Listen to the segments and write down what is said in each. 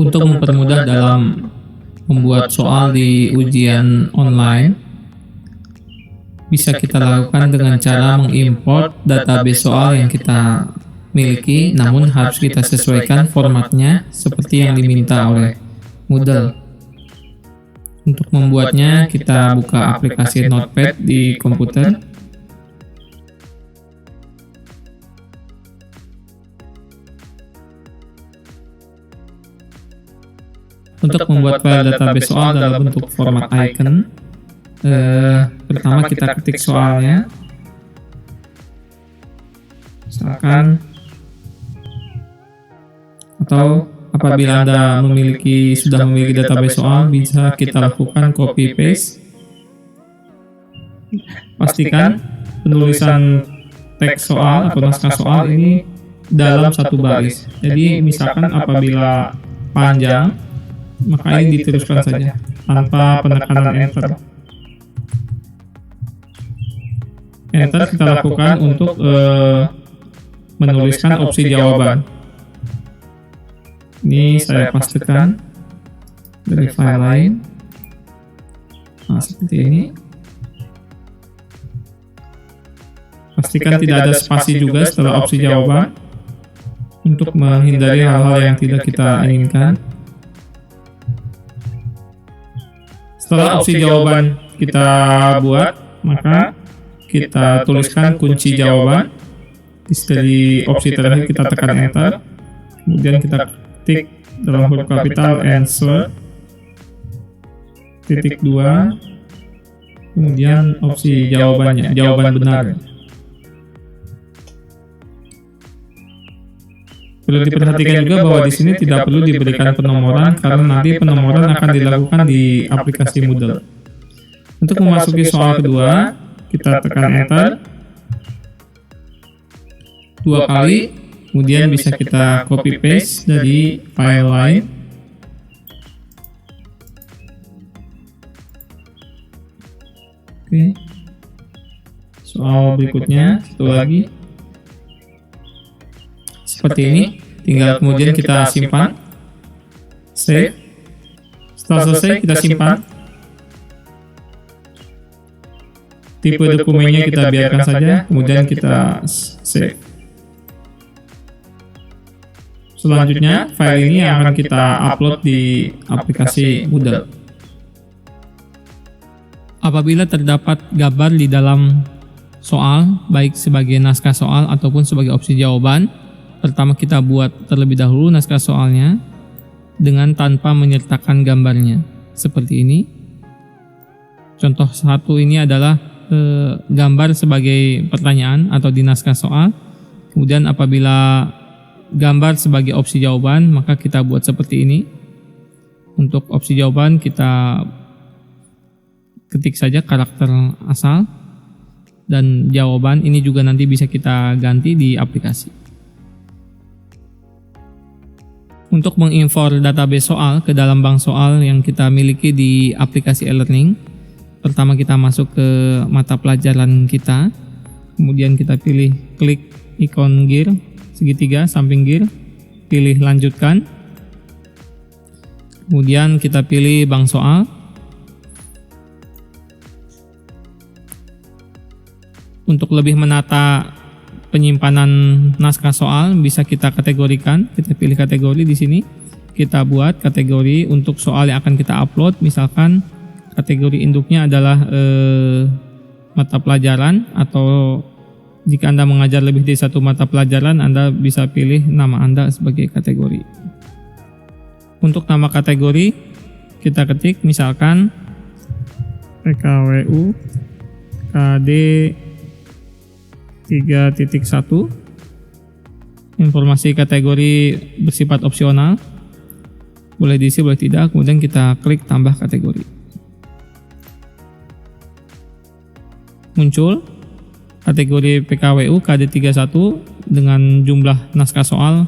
Untuk mempermudah dalam membuat soal di ujian online, bisa kita lakukan dengan cara mengimport database soal yang kita miliki, namun harus kita sesuaikan formatnya seperti yang diminta oleh Moodle. Untuk membuatnya, kita buka aplikasi Notepad di komputer. Untuk membuat file database soal dalam bentuk format icon, pertama kita ketik soalnya, misalkan, atau apabila Anda sudah memiliki database soal, bisa kita lakukan copy paste. Pastikan penulisan teks soal atau naskah soal ini dalam satu baris. Jadi misalkan apabila panjang, maka ini diteruskan saja tanpa penekanan enter. Enter kita lakukan untuk menuliskan opsi jawaban. Ini saya pastikan dari file lain. Nah, seperti ini. Pastikan tidak ada spasi juga setelah opsi jawaban untuk menghindari hal-hal yang tidak kita inginkan. Setelah opsi jawaban kita buat, maka kita tuliskan kunci jawaban. Di opsi terakhir kita tekan enter, kemudian kita ketik dalam huruf kapital answer titik 2, kemudian opsi jawabannya, jawaban benar. Perlu diperhatikan juga bahwa di sini tidak perlu diberikan penomoran karena nanti penomoran akan dilakukan di aplikasi Moodle. Untuk memasuki soal kedua, kita tekan enter 2 kali, kemudian bisa kita copy paste dari file lain. Oke. Soal berikutnya, satu lagi. Seperti ini, tinggal kemudian kita simpan, save. Setelah selesai kita simpan. Tipe dokumennya kita biarkan saja, kemudian kita save. Selanjutnya, file ini akan kita upload di aplikasi Moodle. Apabila terdapat gambar di dalam soal, baik sebagai naskah soal ataupun sebagai opsi jawaban, pertama kita buat terlebih dahulu naskah soalnya dengan tanpa menyertakan gambarnya. Seperti ini. Contoh satu ini adalah gambar sebagai pertanyaan atau di naskah soal. Kemudian apabila gambar sebagai opsi jawaban, maka kita buat seperti ini. Untuk opsi jawaban kita ketik saja karakter asal, dan jawaban ini juga nanti bisa kita ganti di aplikasi. Untuk mengimport database soal ke dalam bank soal yang kita miliki di aplikasi e-learning, pertama kita masuk ke mata pelajaran kita, kemudian kita klik ikon gear segitiga samping gear, pilih lanjutkan, kemudian kita pilih bank soal. Untuk lebih menata penyimpanan naskah soal bisa kita kategorikan. Kita pilih kategori di sini. Kita buat kategori untuk soal yang akan kita upload. Misalkan kategori induknya adalah mata pelajaran, atau jika Anda mengajar lebih dari satu mata pelajaran, Anda bisa pilih nama Anda sebagai kategori. Untuk nama kategori kita ketik misalkan PKWU KD 3.1. Informasi kategori bersifat opsional, boleh diisi boleh tidak, kemudian kita klik tambah kategori. Muncul kategori PKWU KD 31 dengan jumlah naskah soal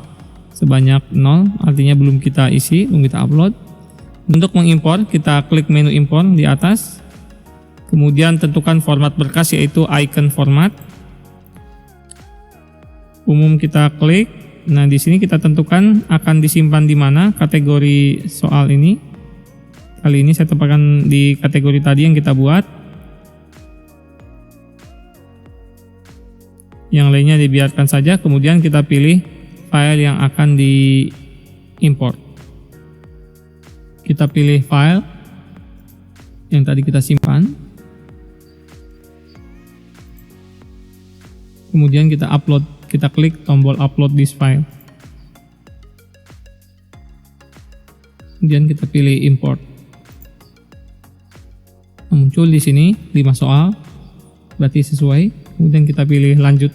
sebanyak 0, artinya belum kita isi, belum kita upload. Untuk mengimpor, kita klik menu impor di atas, kemudian tentukan format berkas yaitu icon format. Umum kita klik, Nah, di sini kita tentukan akan disimpan di mana kategori soal ini. Kali ini saya tempatkan di kategori tadi yang kita buat. Yang lainnya dibiarkan saja, kemudian kita pilih file yang akan diimport. Kita pilih file yang tadi kita simpan. Kemudian kita upload, kita klik tombol upload this file. Kemudian kita pilih import. Muncul di sini 5 soal, berarti sesuai. Kemudian kita pilih lanjut.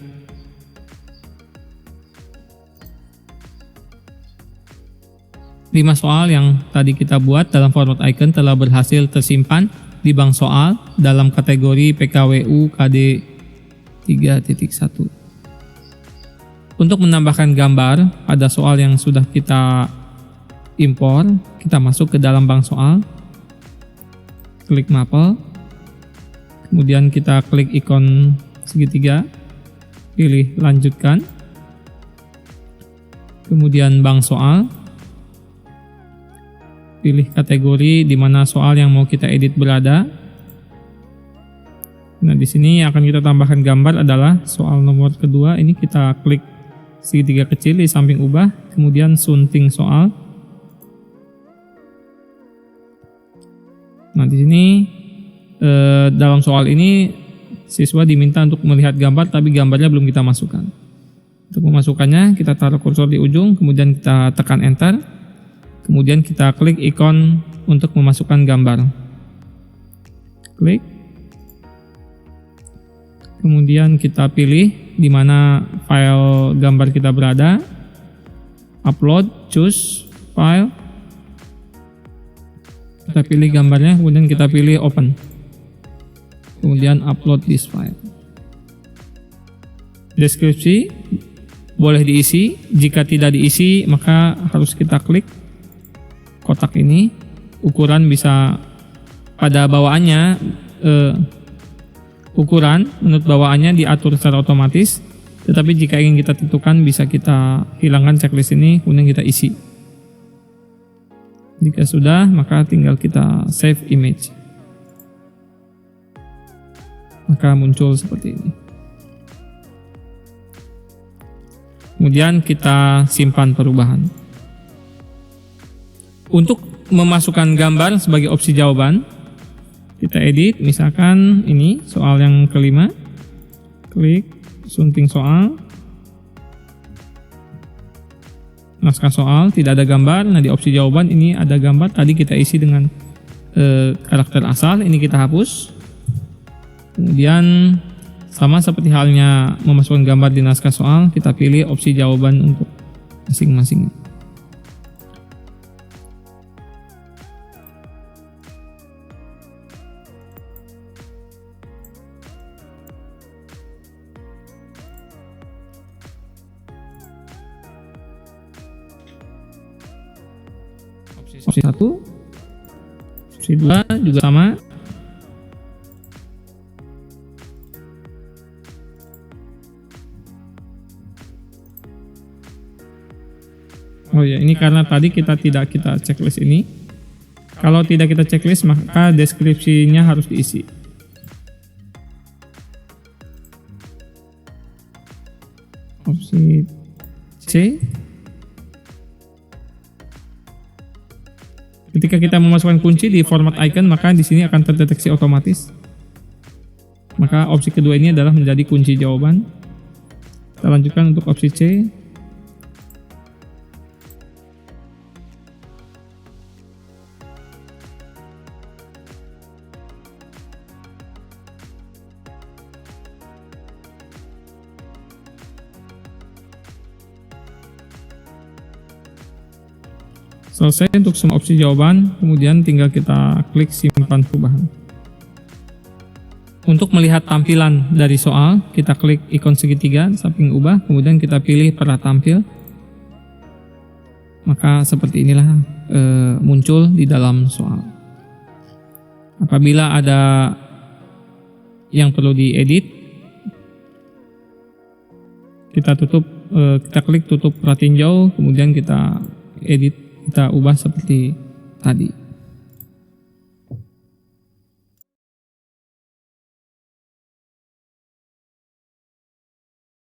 Lima soal yang tadi kita buat dalam format icon telah berhasil tersimpan di bank soal dalam kategori PKWU KD 3.1. Untuk menambahkan gambar pada soal yang sudah kita impor, kita masuk ke dalam bank soal, klik Maple, kemudian kita klik ikon segitiga, pilih lanjutkan, kemudian bank soal, pilih kategori di mana soal yang mau kita edit berada. Nah, di sini akan kita tambahkan gambar adalah soal nomor kedua. Ini kita klik segitiga kecil di samping ubah, kemudian sunting soal. Nah, di sini dalam soal ini siswa diminta untuk melihat gambar, tapi gambarnya belum kita masukkan. Untuk memasukkannya, kita taruh kursor di ujung, kemudian kita tekan enter, kemudian kita klik ikon untuk memasukkan gambar. Klik, kemudian kita pilih di mana file gambar kita berada, upload, choose file, kita pilih gambarnya, kemudian kita pilih open, kemudian upload this file. Deskripsi boleh diisi, jika tidak diisi maka harus kita klik kotak ini. Ukuran bisa pada bawaannya, ukuran menurut bawaannya diatur secara otomatis, tetapi jika ingin kita tentukan bisa kita hilangkan checklist ini, kemudian kita isi. Jika sudah, maka tinggal kita save image. Maka muncul seperti ini. Kemudian kita simpan perubahan. Untuk memasukkan gambar sebagai opsi jawaban, kita edit, misalkan ini soal yang kelima, klik sunting soal, naskah soal, tidak ada gambar. Nah, di opsi jawaban ini ada gambar, tadi kita isi dengan karakter asal, ini kita hapus. Kemudian sama seperti halnya memasukkan gambar di naskah soal, kita pilih opsi jawaban untuk masing-masing. Opsi 1, opsi 2 juga sama. Oh ya, ini karena tadi kita tidak kita checklist ini. Kalau tidak kita checklist, maka deskripsinya harus diisi. Opsi C. Ketika kita memasukkan kunci di format icon, maka di sini akan terdeteksi otomatis. Maka opsi kedua ini adalah menjadi kunci jawaban. Kita lanjutkan untuk opsi C. Selesai untuk semua opsi jawaban, kemudian tinggal kita klik simpan perubahan. Untuk melihat tampilan dari soal, kita klik ikon segitiga samping ubah, kemudian kita pilih pera tampil. Maka seperti inilah muncul di dalam soal. Apabila ada yang perlu diedit, kita kita klik tutup perhatiin jauh, kemudian kita edit, kita ubah seperti tadi.